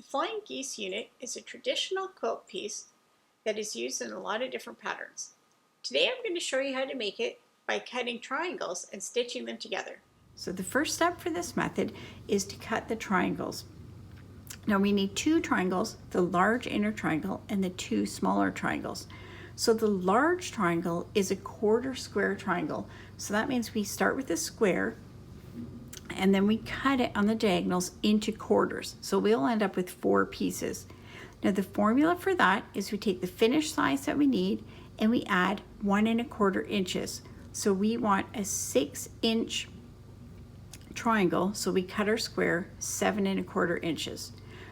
flying geese unit is a traditional quilt piece that is used in a lot of different patterns. Today I'm going to show you how to make it by cutting triangles and stitching them together. So the first step for this method is to cut the triangles. Now we need two triangles, the large inner triangle and the two smaller triangles. So the large triangle is a quarter square triangle. So that means we start with a square and then we cut it on the diagonals into quarters. So we'll end up with 4 pieces. Now the formula for that is we take the finished size that we need and we add 1 1/4 inches. So we want a 6-inch triangle, so we cut our square 7 1/4 inches.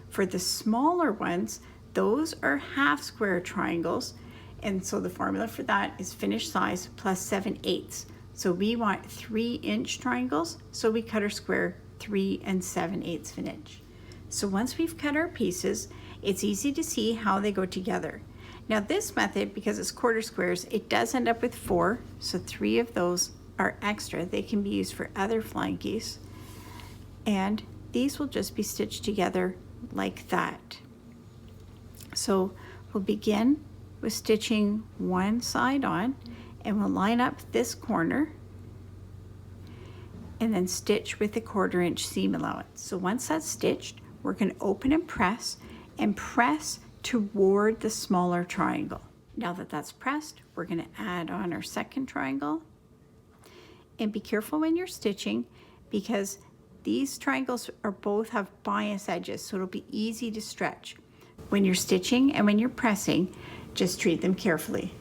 For the smaller ones, those are half square triangles, and so the formula for that is finished size plus 7/8. So we want 3-inch triangles, so we cut our square 3 7/8 of an inch. So once we've cut our pieces, it's easy to see how they go together. Now this method, because it's quarter squares, it does end up with 4, so 3 of those are extra. They can be used for other flying geese, and these will just be stitched together like that. So we'll begin with stitching one side on, and we'll line up this corner and then stitch with the 1/4 inch seam allowance. So once that's stitched, we're going to open and press toward the smaller triangle. Now that that's pressed, we're going to add on our second triangle. And be careful when you're stitching, because these triangles both have bias edges, so it'll be easy to stretch. When you're stitching and when you're pressing, just treat them carefully.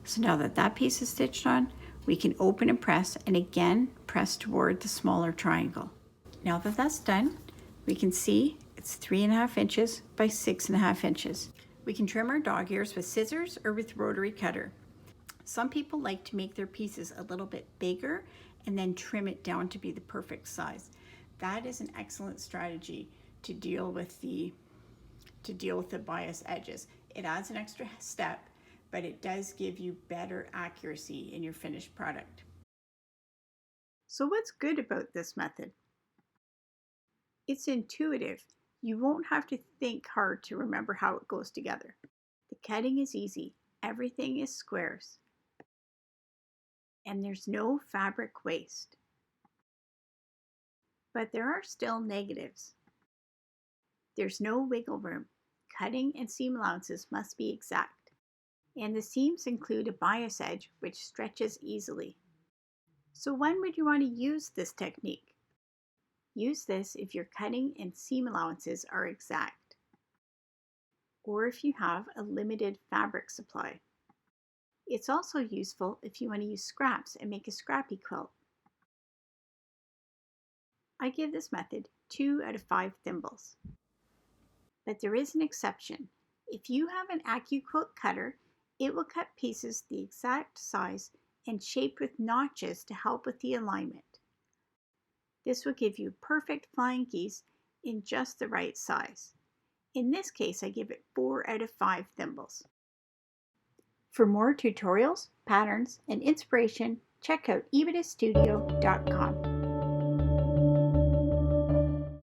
So now that that piece is stitched on, we can open and again press toward the smaller triangle. Now that that's done, we can see it's 3 1/2 inches by 6 1/2 inches. We can trim our dog ears with scissors or with rotary cutter. Some people like to make their pieces a little bit bigger and then trim it down to be the perfect size. That is an excellent strategy to deal with the bias edges. It adds an extra step, but it does give you better accuracy in your finished product. So what's good about this method? It's intuitive. You won't have to think hard to remember how it goes together. The cutting is easy. Everything is squares. And there's no fabric waste. But there are still negatives. There's no wiggle room. Cutting and seam allowances must be exact. And the seams include a bias edge which stretches easily. So when would you want to use this technique? Use this if your cutting and seam allowances are exact, or if you have a limited fabric supply. It's also useful if you want to use scraps and make a scrappy quilt. I give this method 2 out of 5 thimbles. But there is an exception. If you have an AccuQuilt cutter, it will cut pieces the exact size and shaped with notches to help with the alignment. This will give you perfect flying geese in just the right size. In this case, I give it 4 out of 5 thimbles. For more tutorials, patterns, and inspiration, check out ebitastudio.com.